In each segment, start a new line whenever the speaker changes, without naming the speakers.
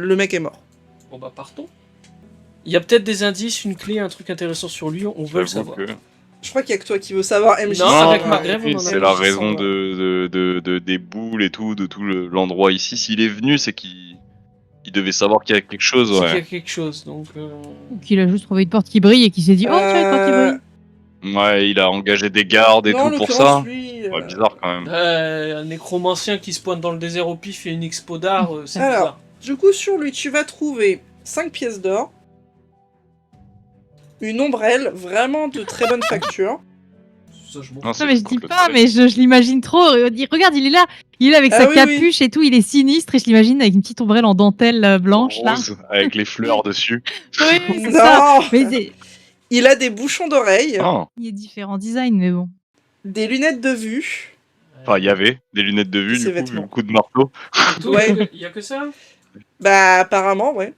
le mec est mort.
Bon bah partons. Il y a peut-être des indices, une clé, un truc intéressant sur lui, on veut le savoir.
Je crois qu'il y a que toi qui veux savoir, MJ.
Non, avec ma grève,
oui,
on en a
c'est la raison des boules et tout, de tout l'endroit ici. S'il est venu, c'est qu'il devait savoir qu'il y a quelque chose,
C'est qu'il y a
ouais.
quelque chose, donc...
Ou qu'il a juste trouvé une porte qui brille et qu'il s'est dit oh tiens, une porte qui brille.
Ouais, il a engagé des gardes et
non, en
tout pour
l'occurrence,
ça.
lui,
Ouais, bizarre quand même.
Un nécromancien qui se pointe dans le désert au pif et une expo d'art, c'est
Alors,
bizarre.
du coup, sur lui, tu vas trouver 5 pièces d'or, une ombrelle vraiment de très bonne facture.
Ça, je m'en
Non,
Non mais je
contre
dis
le
pas,
soleil.
mais je l'imagine trop. Regarde, il est là avec
Ah
sa
oui,
capuche et tout, il est sinistre et je l'imagine avec une petite ombrelle en dentelle blanche là.
Rose, avec les fleurs dessus.
Oui, c'est ça.
Non
Mais
Il a des bouchons d'oreilles,
Ah.
il y a différents designs, mais bon.
des lunettes de vue.
Enfin, il y avait des lunettes de vue,
Ses
du coup, vu
vêtements.
le coup de marteau.
Ouais.
Il y a que ça.
Bah, apparemment, ouais.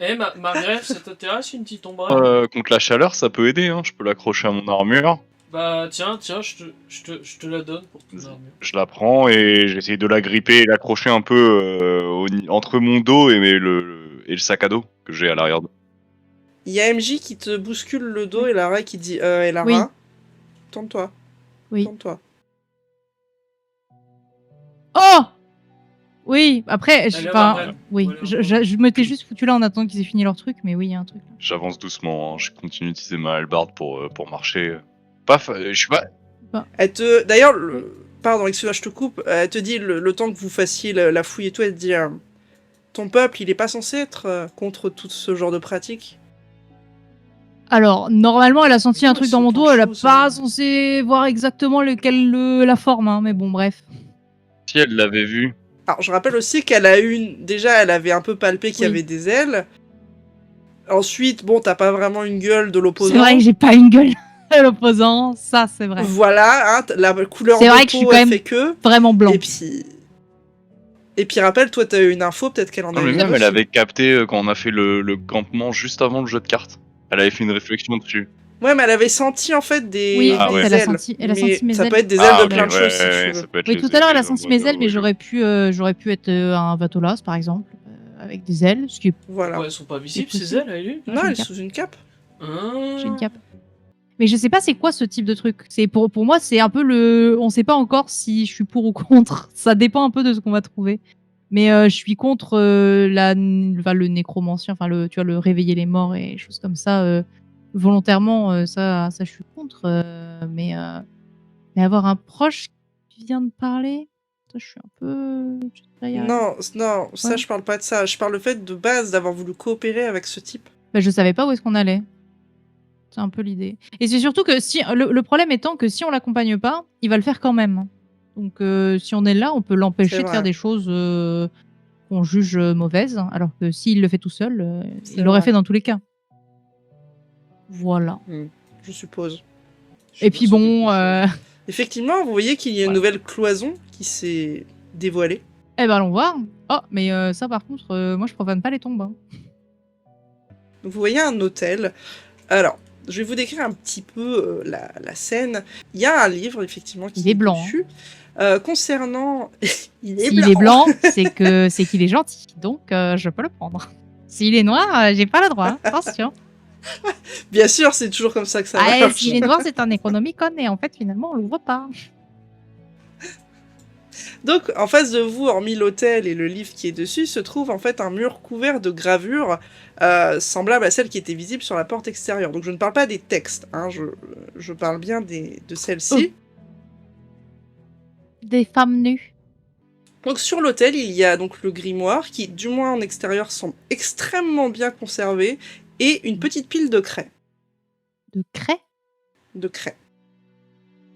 Eh, ma grève, ça t'intéresse, une petite ombrelle
Contre la chaleur, ça peut aider, hein. Je peux l'accrocher à mon armure.
Bah tiens, je te la donne pour ton armure.
Je la prends et j'essaye de la gripper et l'accrocher un peu entre mon dos et le sac à dos que j'ai à l'arrière.
Il y a MJ qui te bouscule le dos et Lara qui dit et Lara,
Oui.
tourne-toi.
Oui.
Tourne-toi.
Oh oui, après,
Allez, Marvel.
oui,
Voilà.
je m'étais juste foutu là en attendant qu'ils aient fini leur truc, mais oui, il y a un truc.
J'avance doucement, hein. Je continue d'utiliser ma hallebarde pour marcher. Paf, je suis pas...
Elle te... D'ailleurs, pardon, excuse-moi, je te coupe. Elle te dit, le temps que vous fassiez la fouille et tout, elle te dit ton peuple, il est pas censé être contre tout ce genre de pratique.
Alors, normalement, elle a senti un
Ouais,
truc
c'est
dans mon
autant
dos,
de
elle a
choses,
pas
hein.
censé voir exactement la forme, hein, mais bon, bref.
Si elle l'avait vu.
Alors, je rappelle aussi qu'elle a déjà, elle avait un peu palpé qu'il y
Oui.
avait des ailes. Ensuite, bon, t'as pas vraiment une gueule de l'opposant.
C'est vrai que j'ai pas une gueule à l'opposant, ça c'est vrai.
Voilà, hein, la couleur
C'est
de
vrai que je suis
peau,
quand
elle
même
fait que...
Vraiment blanc.
Et puis rappelle, toi, t'as eu une info, peut-être qu'elle en
Non,
a
mais
eu
même,
une
elle
aussi.
avait capté quand on a fait le campement juste avant le jeu de cartes. Elle avait fait une réflexion dessus.
Ouais, mais elle avait senti en fait des,
Oui,
Ah
des
ouais.
elle a
ailes.
senti mes
ça
ailes.
peut être des ailes
Ah,
de
ok,
plein de
ouais,
choses si tu
ouais,
veux.
ça peut être
Oui,
les
tout à l'heure elle a
ailes
senti
en
mes
mode,
ailes, mais
ouais,
j'aurais pu être un vatolas par exemple, avec des ailes, ce qui est
Voilà.
Ouais, elles sont pas visibles,
C'est
ces ailes, elle est
Non,
j'ai
elle
une
est
cape.
sous une cape.
J'ai une cape. Mais je sais pas c'est quoi ce type de truc. C'est pour moi c'est un peu le, on sait pas encore si je suis pour ou contre. Ça dépend un peu de ce qu'on va trouver. Mais je suis contre le nécromancien, enfin tu vois le réveiller les morts et choses comme ça volontairement. Ça je suis contre. Mais avoir un proche qui vient de parler, ça je suis un peu. Je sais pas y arriver.
Non, ça
Ouais.
je parle pas de ça. Je parle le fait de base d'avoir voulu coopérer avec ce type.
Bah, je savais pas où est-ce qu'on allait. C'est un peu l'idée. Et c'est surtout que si le problème étant que si on l'accompagne pas, il va le faire quand même. Donc si on est là, on peut
C'est
l'empêcher de
vrai.
faire des choses qu'on juge mauvaises, alors que s'il le fait tout seul,
C'est
il l'aurait
vrai.
fait dans tous les cas. Voilà.
Je suppose.
Je sais
Et
pas
puis
si
bon,
Effectivement, vous voyez qu'il y a une
Ouais.
nouvelle cloison qui s'est dévoilée.
eh ben allons voir. Oh, mais ça par contre, moi je profane pas les tombes. Hein.
Donc, vous voyez un hôtel. Alors, je vais vous décrire un petit peu la scène. Il y a un livre, effectivement, qui
Il est blanc,
dessus. Concernant... il est
S'il est blanc, c'est qu'il est gentil. Donc je peux le prendre. S'il est noir, j'ai pas le droit. Hein. Attention.
Bien sûr, c'est toujours comme ça que ça
Ah,
marche.
s'il est noir, c'est un Necronomicon et en fait finalement on l'ouvre pas.
Donc, en face de vous, hormis l'hôtel et le livre qui est dessus, se trouve en fait un mur couvert de gravures semblables à celles qui étaient visibles sur la porte extérieure. Donc, je ne parle pas des textes, hein, je parle bien de celles-ci.
Des femmes nues.
Donc, sur l'hôtel, il y a donc le grimoire qui, du moins en extérieur, semble extrêmement bien conservé et une petite pile de craie.
De craie.
De craie.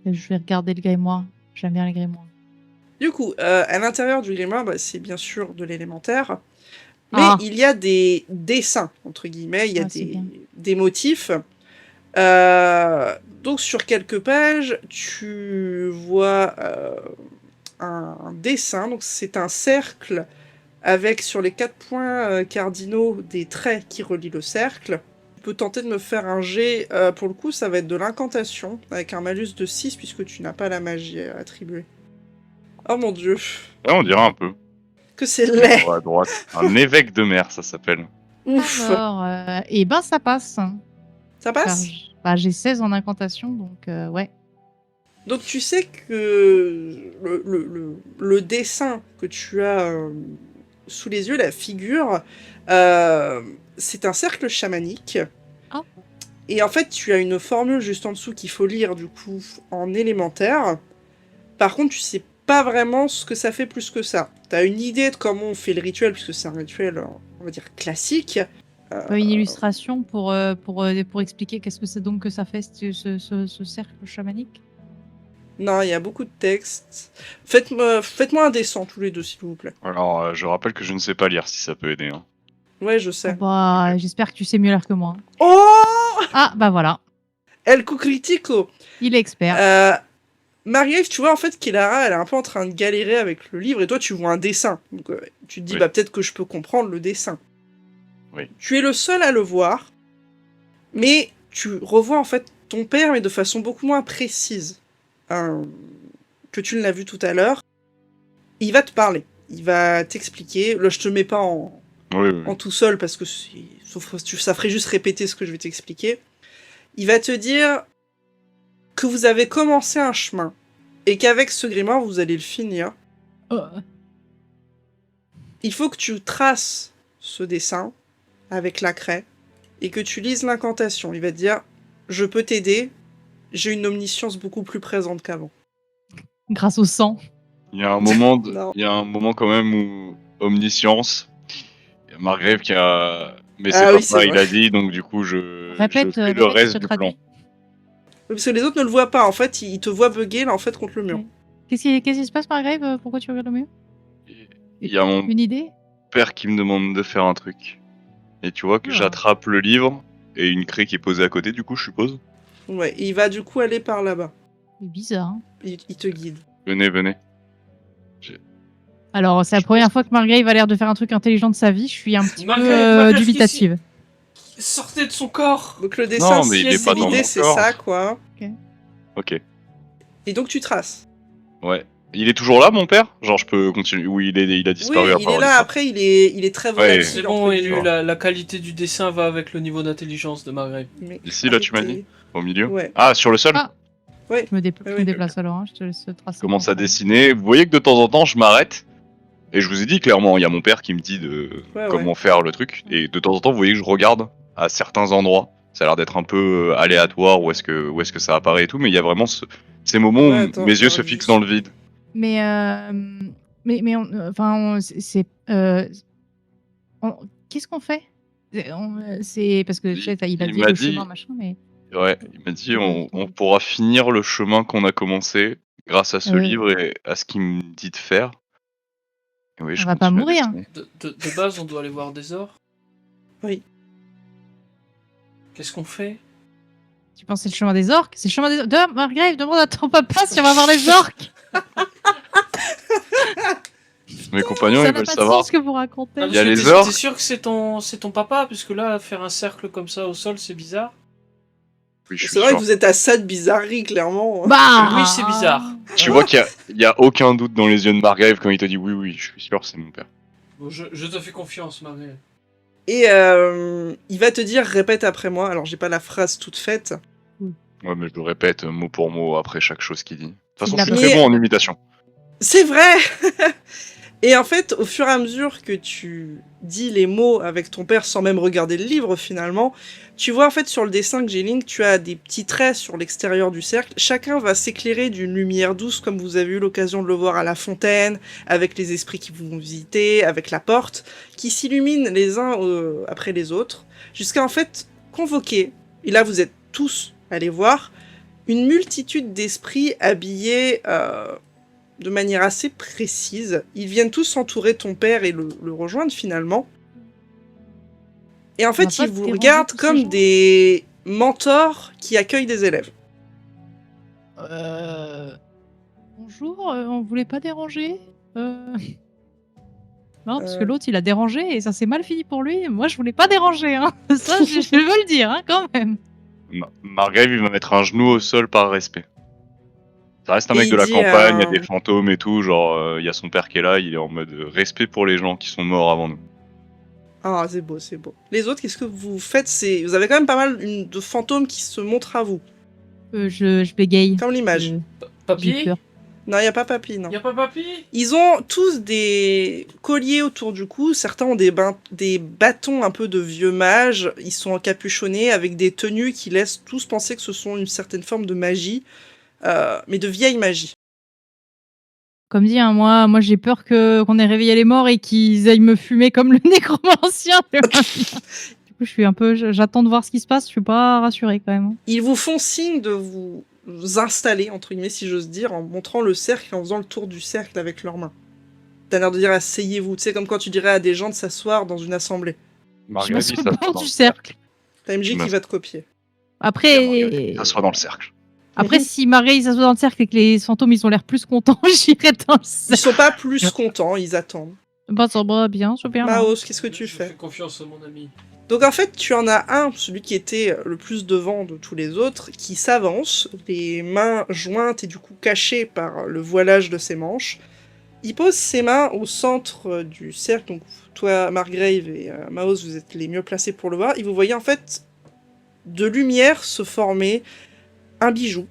Je vais regarder le grimoire. J'aime bien les grimoires.
Du coup, à l'intérieur du grimoire, c'est bien sûr de l'élémentaire, mais
Ah.
il y a des dessins, entre guillemets, il y a
Ah, c'est bien.
des motifs. Donc sur quelques pages, tu vois un dessin, donc c'est un cercle avec sur les 4 points cardinaux des traits qui relient le cercle. Tu peux tenter de me faire un jet, pour le coup ça va être de l'incantation, avec un malus de 6 puisque tu n'as pas la magie attribuée. Oh mon dieu.
Ouais, on dirait un peu.
Que c'est laid.
À droite. Un évêque de mer, ça s'appelle.
Ouf.
Alors, et ben ça passe.
Ça
Car
passe?
j'ai 16 en incantation, donc ouais.
Donc tu sais que le dessin que tu as sous les yeux, la figure, c'est un cercle chamanique.
Ah.
Et en fait, tu as une formule juste en dessous qu'il faut lire du coup en élémentaire. Par contre, tu sais pas vraiment ce que ça fait plus que ça. Tu as une idée de comment on fait le rituel, puisque c'est un rituel, on va dire, classique.
Une illustration pour expliquer qu'est-ce que c'est donc que ça fait ce cercle chamanique.
Non, il y a beaucoup de textes. Faites-moi un dessin tous les deux, s'il vous plaît.
Alors, je rappelle que je ne sais pas lire si ça peut aider. Hein.
Ouais, je sais.
Bah, j'espère que tu sais mieux lire que moi.
Oh
Ah, bah voilà.
El Cucritico.
Il est expert.
Marie-Ève, tu vois en fait qu'Elara, elle est un peu en train de galérer avec le livre et toi tu vois un dessin. Donc tu te dis,
Oui.
bah peut-être que je peux comprendre le dessin.
Oui.
Tu es le seul à le voir, mais tu revois en fait ton père, mais de façon beaucoup moins précise que tu ne l'as vu tout à l'heure. Il va te parler, il va t'expliquer. Là, je te mets pas en tout seul parce que ça ferait juste répéter ce que je vais t'expliquer. Il va te dire que vous avez commencé un chemin et qu'avec ce grimoire, vous allez le finir. Il faut que tu traces ce dessin avec la craie et que tu lises l'incantation. Il va te dire, je peux t'aider, j'ai une omniscience beaucoup plus présente qu'avant.
Grâce au sang.
Il y a un moment,
Non.
il y a un moment quand même où omniscience. Il y a Margrave qui a. Mais c'est
Ah
pas
oui,
ça,
c'est
il
vrai.
a dit, donc du coup je
Répète,
fais
répète,
le
je
reste
te
du
traduis.
plan.
Parce que les autres ne le voient pas. En fait, ils te voient bugger là en fait contre le mur.
Oui. Qu'est-ce qui se passe, Margrave? Pourquoi tu regardes le mur?
Il y a mon
Une idée?
père qui me demande de faire un truc. Et tu vois que
Ah.
j'attrape le livre et une craie qui est posée à côté, du coup, je suppose.
Ouais, et il va du coup aller par là-bas.
C'est bizarre. Hein.
Il te guide.
Venez.
Alors, c'est la première fois que Margrave a l'air de faire un truc intelligent de sa vie. Je suis un petit
Margrave,
peu dubitative.
Sortez de son corps.
Donc le dessin,
Non, mais il est
c'est
pas dans
l'idée,
mon
c'est
corps.
ça quoi.
Ok.
Et donc tu traces.
Ouais. Il est toujours là, mon père? Genre, je peux continuer. Oui, il a disparu.
Oui,
à
il
part
est
le
là.
dessin.
Après, il est très volatile.
Ouais.
C'est
entre
bon,
guillemets.
élu, la qualité du dessin va avec le niveau d'intelligence de Margrave.
Mais
Ici, là, tu m'as
arrêtez.
dit Au milieu?
Ouais.
Ah, sur le sol?
Ah.
Ouais.
Je me
Oui.
déplace alors, hein. Je te laisse tracer.
Commence à dessiner. Vous voyez que de temps en temps, je m'arrête. Et je vous ai dit clairement, il y a mon père qui me dit de
Ouais,
comment faire le truc. Et de temps en temps, vous voyez que je regarde à certains endroits. Ça a l'air d'être un peu aléatoire, où est-ce que ça apparaît et tout. Mais il y a vraiment ces moments
Ouais,
où
attends,
mes yeux
je
se
regarde
fixent
juste.
dans le vide.
Mais qu'est-ce qu'on fait? C'est parce que tu sais, il a
Il
dit
m'a
le
dit-
chemin machin, mais
Ouais, il m'a dit
Ouais.
on pourra finir le chemin qu'on a commencé grâce à ce
Ouais.
livre et à ce qu'il me dit de faire. Et oui,
On va pas
continue à
mourir.
dessiner.
De base, on doit aller voir des ors.
Oui.
Qu'est-ce qu'on fait?
tu penses que c'est le chemin des orques? C'est le chemin des orques. Margrave, demande à ton papa si on va voir les orques.
Mes compagnons,
Ça
ils
n'a
veulent
pas de
savoir.
sens ce que vous racontez.
Ah,
Il y a
parce que
les
t'es
orques.
sûr que c'est ton papa? Puisque là, faire un cercle comme ça au sol, c'est bizarre.
Oui, je suis
C'est vrai
sûr.
que vous êtes à ça de bizarrerie, clairement.
Bah
Oui, c'est bizarre.
Tu vois qu'il y a aucun doute dans les yeux de Margrave quand il te dit oui, je suis sûr, c'est mon père.
Bon, je te fais confiance, Margrave.
Et il va te dire, répète après moi. Alors, j'ai pas la phrase toute faite.
Ouais, mais je le répète mot pour mot après chaque chose qu'il dit. De toute façon,
de
je
la
suis très
Mais-
bon en imitation.
C'est vrai. Et en fait, au fur et à mesure que tu dis les mots avec ton père sans même regarder le livre finalement, tu vois en fait sur le dessin que j'ai link, tu as des petits traits sur l'extérieur du cercle. Chacun va s'éclairer d'une lumière douce comme vous avez eu l'occasion de le voir à la fontaine, avec les esprits qui vous vont visiter, avec la porte, qui s'illuminent les uns après les autres, jusqu'à en fait convoquer, et là vous êtes tous allés voir, une multitude d'esprits habillés de manière assez précise. Ils viennent tous entourer ton père et le rejoindre finalement. Et en
On
fait,
va pas
ils vous
déranger
regardent
tous ces
comme
gens.
des mentors qui accueillent des élèves.
Bonjour, on voulait pas déranger. Non, parce que
Euh.
l'autre il a dérangé et ça s'est mal fini pour lui. Moi je voulais pas déranger, hein. Ça je veux le dire, hein, quand même.
Margrave, il va mettre un genou au sol par respect. Ça reste un
Et
mec de
il
la
dit,
campagne, il y a des fantômes et tout, genre il y a son père qui est là, il est en mode respect pour les gens qui sont morts avant nous.
Ah, c'est beau, c'est beau. Les autres, qu'est-ce que vous faites? Vous avez quand même pas mal de fantômes qui se montrent à vous.
Je bégaye.
Comme l'image.
J'ai
Papy
peur.
Non, il n'y a pas papy, non.
Y'a pas papy?
Ils ont tous des colliers autour du cou. Certains ont des bâtons un peu de vieux mages. Ils sont encapuchonnés avec des tenues qui laissent tous penser que ce sont une certaine forme de magie, mais de vieille magie.
Comme dit, hein, moi j'ai peur qu'on ait réveillé les morts et qu'ils aillent me fumer comme le nécromancien. Du coup, je suis un peu, j'attends de voir ce qui se passe. Je suis pas rassurée quand même.
Ils vous font signe de vous installer, entre guillemets, si j'ose dire, en montrant le cercle et en faisant le tour du cercle avec leurs mains. T'as l'air de dire asseyez-vous. Tu sais, comme quand tu dirais à des gens de s'asseoir dans une assemblée.
Je
Marguerite,
m'assois
il
au
s'assoit
bord
dans
du
le
cercle.
T'as MJ
Je
qui
me-
va te copier.
Après,
Il s'assoit dans le cercle.
après si Marie s'assoit dans le cercle et que les fantômes ils ont l'air plus contents, j'irai dans le
Ils
cercle.
sont pas plus contents, ils attendent.
Bah ça va bien, super.
Maos, qu'est-ce que tu
Je
fais?
fais confiance à mon ami.
Donc en fait, tu en as un, celui qui était le plus devant de tous les autres, qui s'avance, les mains jointes et du coup cachées par le voilage de ses manches. Il pose ses mains au centre du cercle, donc toi, Margrave et Maos, vous êtes les mieux placés pour le voir, et vous voyez en fait de lumière se former un bijou,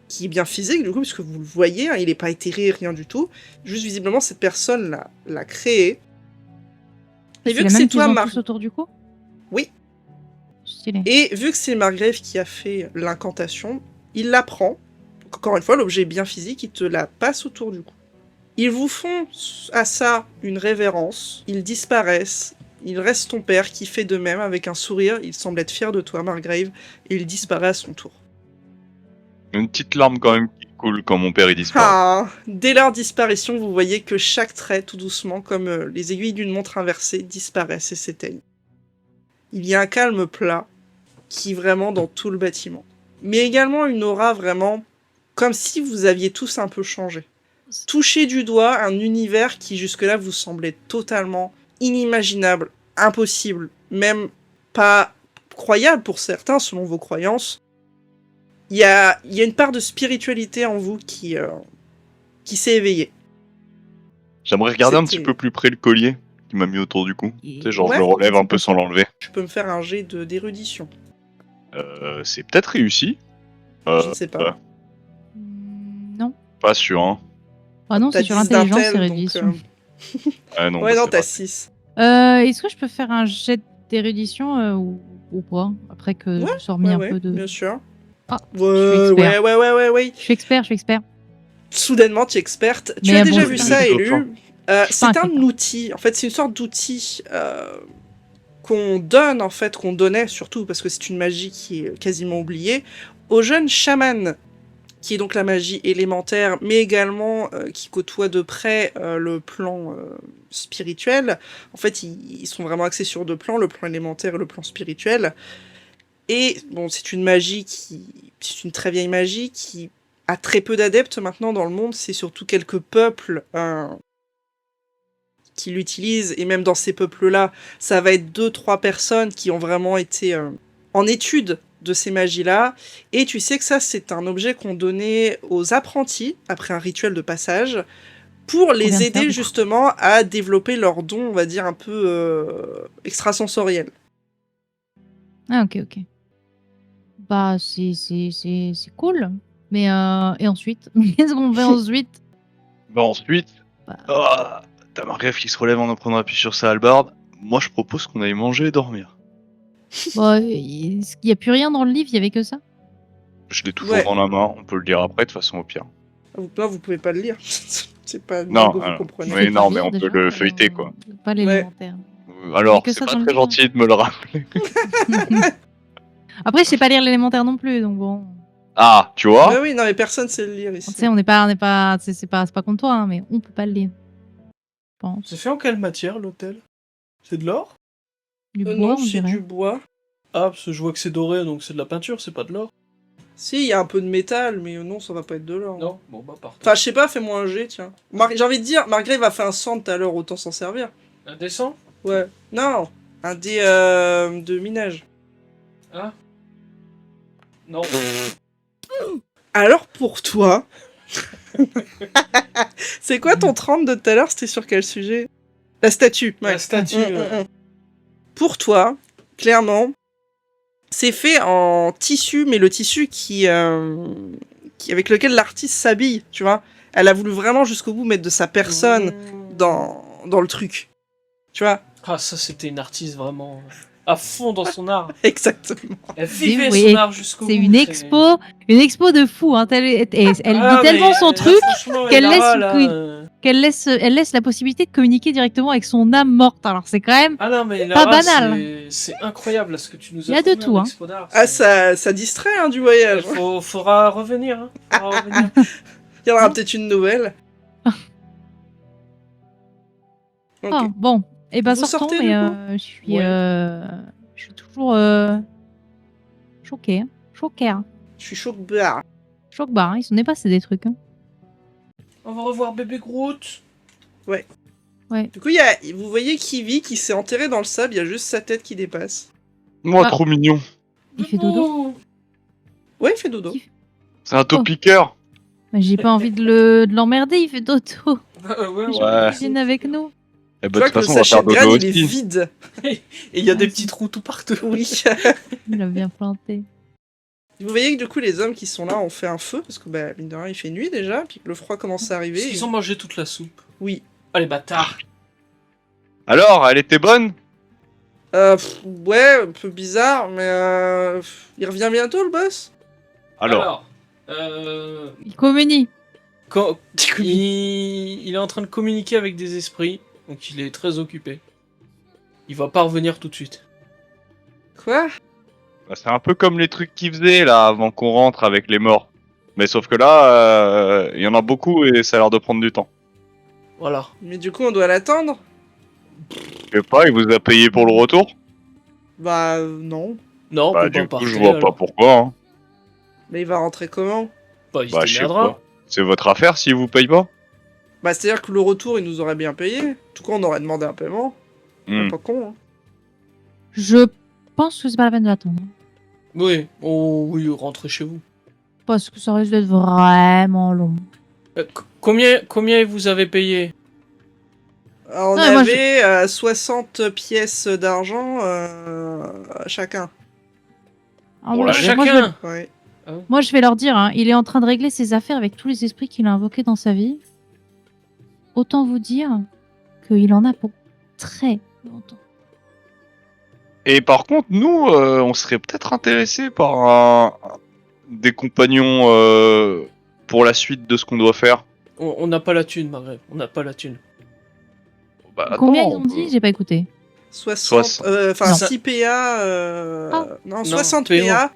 qui est bien physique du coup, puisque vous le voyez, hein, il n'est pas éthéré, rien du tout, juste visiblement cette personne l'a créé. Et vu que c'est toi,
tous autour du cou.
Oui.
Stylé.
Et vu que c'est Margrave qui a fait l'incantation, il la prend. Donc, encore une fois, l'objet est bien physique, il te la passe autour du cou. Ils vous font à ça une révérence, ils disparaissent, il reste ton père qui fait de même avec un sourire, il semble être fier de toi, Margrave, et il disparaît à son tour.
Une petite larme quand même qui coule quand mon père il disparaît.
Ah, dès leur disparition, vous voyez que chaque trait, tout doucement, comme les aiguilles d'une montre inversée, disparaissent et s'éteignent. Il y a un calme plat qui est vraiment dans tout le bâtiment. Mais également une aura vraiment comme si vous aviez tous un peu changé. Touchez du doigt un univers qui jusque-là vous semblait totalement inimaginable, impossible, même pas croyable pour certains selon vos croyances. Il y a une part de spiritualité en vous qui s'est éveillée.
J'aimerais regarder un
C'était-
petit peu plus près le collier qui m'a mis autour du cou. Tu sais, genre
Ouais.
je le relève un peu sans l'enlever.
Tu peux me faire un jet d'érudition.
C'est peut-être réussi.
Je ne sais pas.
Non.
Pas sûr, hein.
Ah non,
T'as
c'est sur
10
l'intelligence,
d'intel,
c'est
donc,
réduction.
Ah non,
ouais,
bah,
non,
c'est
t'as
pas-
6.
Est-ce que je peux faire un jet d'érudition ou pas? Après que
Ouais,
je sois remis un
Ouais,
peu de.
bien sûr.
Ah,
Ouais,
je suis expert.
ouais.
Je suis expert.
Soudainement, tu es experte. Tu
Mais
as
bon,
déjà
c'est
vu
pas
ça,
un
Élu.
philosophe.
C'est
pas un
un
critère.
outil. En fait, c'est une sorte d'outil qu'on donne, en fait, qu'on donnait surtout, parce que c'est une magie qui est quasiment oubliée, aux jeunes chamans, qui est donc la magie élémentaire, mais également qui côtoie de près le plan spirituel. En fait, ils sont vraiment axés sur deux plans, le plan élémentaire et le plan spirituel. Et bon, c'est une magie c'est une très vieille magie qui a très peu d'adeptes maintenant dans le monde. C'est surtout quelques peuples qui l'utilisent, et même dans ces peuples-là, ça va être 2-3 personnes qui ont vraiment été en étude de ces magies-là. Et tu sais que ça, c'est un objet qu'on donnait aux apprentis, après un rituel de passage, pour
vient de
les
faire,
aider
du coup.
justement à développer leurs dons, on va dire, un peu extrasensoriels.
Ah, ok. Bah, c'est cool. Mais, et ensuite? Qu'est-ce qu'on fait ensuite?
Bah ensuite,
Bah,
ah, t'as Margrave qui se relève en prenant appui sur sa hallebarde. Moi je propose qu'on aille manger et dormir.
bah, il y a plus rien dans le livre, il y avait que ça?
Je l'ai toujours
Ouais.
dans la main, on peut le dire après de toute façon au pire.
Là, vous pouvez pas le lire. c'est pas
Non,
que vous comprenez.
oui,
Je
non,
peux
mais
lire
on peut
déjà,
le feuilleter, quoi.
Pas l'élémentaire.
Alors,
que
c'est
ça
pas
dans le
très
livre.
gentil de me le rappeler.
Après, je sais pas lire l'élémentaire non plus, donc bon.
Ah, tu vois
Mais oui, non, mais personne sait le lire
Tu
ici.
sais, c'est pas contre toi, hein, mais on peut pas le lire. Je pense.
C'est fait en quelle matière l'hôtel? C'est de l'or?
Du bois,
Non,
on
c'est
dirait.
du bois.
Ah, parce que je vois que c'est doré, donc c'est de la peinture, c'est pas de l'or.
Si, il y a un peu de métal, mais non, ça va pas être de l'or.
Non, bon bah parfait.
Enfin, je sais pas, fais-moi un jet, tiens. J'ai envie de dire, Margrave a fait un 100 tout à l'heure, autant s'en servir.
Un dessin?
Ouais. Non, un dé de minage.
Ah. Non.
Alors pour toi, C'est quoi ton 30 de tout à l'heure? C'était sur quel sujet? La statue.
La statue, ouais.
Pour toi, clairement, c'est fait en tissu, mais le tissu avec lequel l'artiste s'habille, tu vois. Elle a voulu vraiment jusqu'au bout mettre de sa personne dans le truc. Tu vois?
Ah, ça, c'était une artiste vraiment à fond dans son art.
Exactement.
Elle vivait
Oui,
son art jusqu'au bout.
C'est une expo de fou. Hein. Elle dit
Ah,
tellement
mais,
son truc
franchement,
qu'elle
Lara,
laisse
là,
une elle laisse la possibilité de communiquer directement avec son âme morte. Alors c'est quand même
Ah non, mais
pas
Lara,
banal.
c'est incroyable là, ce que tu nous as
Il y a de
fourni en
tout, hein.
expo d'art.
Ah,
C'est-
ça distrait hein, du voyage.
Faudra revenir. Hein. Faudra revenir.
Il y en aura peut-être une nouvelle. Ok.
Ah, bon. Et ben
Vous
sortons,
sortez,
mais
du
je suis toujours choquée. Hein. Choquée. Hein.
Je suis choc bar.
Choc barre, hein. Ils sont dépassés des trucs. Hein.
On va revoir bébé Groot.
Du coup, vous voyez Kiwi qui s'est enterré dans le sable, il y a juste sa tête qui dépasse.
Moi,
Ah.
trop mignon.
Il fait dodo.
Ouais, il fait dodo.
C'est un topiqueur.
Mais j'ai pas envie de l'emmerder, il fait dodo.
Ouais,
Ouais.
Il vient avec nous.
Eh
Tu
ben,
vois
de toute
que le
façon, on va
sachet
faire
de graines,
dodo
il est
aussi.
vide.
Et il y a des petits trous tout partout.
Oui.
Il a bien planté.
Vous voyez que du coup, les hommes qui sont là ont fait un feu, parce que, bah, mine de rien, il fait nuit déjà, puis que le froid commence à arriver.
Parce qu'ils ont mangé toute la soupe.
Oui.
Oh les bâtards.
Alors, elle était bonne?
Ouais, un peu bizarre, mais il revient bientôt, le boss?
Alors,
Il communie.
quand il est en train de communiquer avec des esprits, donc il est très occupé. Il va pas revenir tout de suite.
Quoi?
bah, c'est un peu comme les trucs qu'ils faisaient là avant qu'on rentre avec les morts. Mais sauf que là, il y en a beaucoup et ça a l'air de prendre du temps.
Voilà.
Mais du coup, on doit l'attendre?
Je sais pas, il vous a payé pour le retour?
Bah, non.
Non,
Bah,
on peut
du
pas
coup, je
partir,
vois pas
alors.
pourquoi. Hein.
Mais il va rentrer comment?
Bah, il
Bah,
se
je sais
démerdera.
pas. C'est votre affaire s'il vous paye pas?
Bah, c'est-à-dire que le retour, il nous aurait bien payé. En tout cas, on aurait demandé un paiement.
Hmm.
Pas con, hein.
Je pense que c'est pas la peine de l'attendre.
Oui, oh oui, rentrez chez vous.
Parce que ça risque d'être vraiment long.
Combien vous avez payé?
Alors, on
Ouais, moi,
avait 60 pièces d'argent chacun.
Ah,
Pour
moi,
la
je-
chacun.
moi, je vais,
Ouais.
moi, je vais leur dire, hein, il est en train de régler ses affaires avec tous les esprits qu'il a invoqués dans sa vie. Autant vous dire qu'il en a pour très longtemps.
Et par contre, nous, on serait peut-être intéressés par des compagnons pour la suite de ce qu'on doit faire.
On n'a pas la thune, Margaret. On n'a pas la thune.
Bah,
Combien
attends,
ils ont dit? J'ai pas écouté.
60, enfin
Non.
6 PA, non, 60
PO.
PA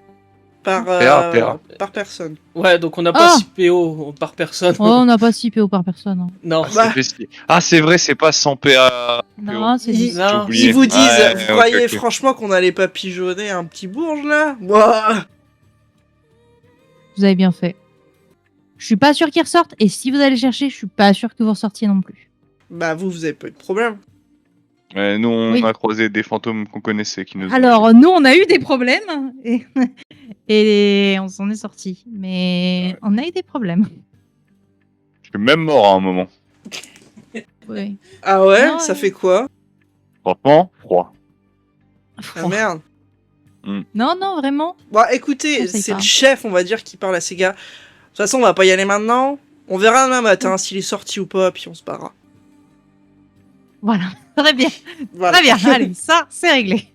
par,
PA.
par personne.
Ouais, donc on n'a pas
Ah
6 PO par personne.
Oh, on n'a pas 6 PO par personne. Hein.
Non.
Bah,
c'est vrai, c'est pas 100 PA.
Non, c'est
Ils-
Non.
oublié.
Ils vous disent,
Ouais,
vous
ok,
croyez
ok.
franchement qu'on allait pas pigeonner un petit bourge là? Ouah.
Vous avez bien fait. Je suis pas sûre qu'ils ressortent. Et si vous allez chercher, je suis pas sûre que vous ressortiez non plus.
Bah vous avez pas eu de problème.
Ouais, nous, on
Oui.
a croisé des fantômes qu'on connaissait qui nous ont-
Alors, nous, on a eu des problèmes. Et on s'en est sortis. Mais on a eu des problèmes.
Je suis même mort à un moment.
Oui.
Ah ouais?
Non,
Ça
ouais.
fait quoi?
Franchement, froid.
Ah merde.
Non, non, vraiment.
Bon, écoutez,
Conseille
c'est
pas.
le chef, on va dire, qui parle à ces gars. De toute façon, on va pas y aller maintenant. On verra demain matin s'il est sorti ou pas, puis on se barra.
Voilà. Très bien.
Voilà.
Très bien. Allez, ça, c'est réglé.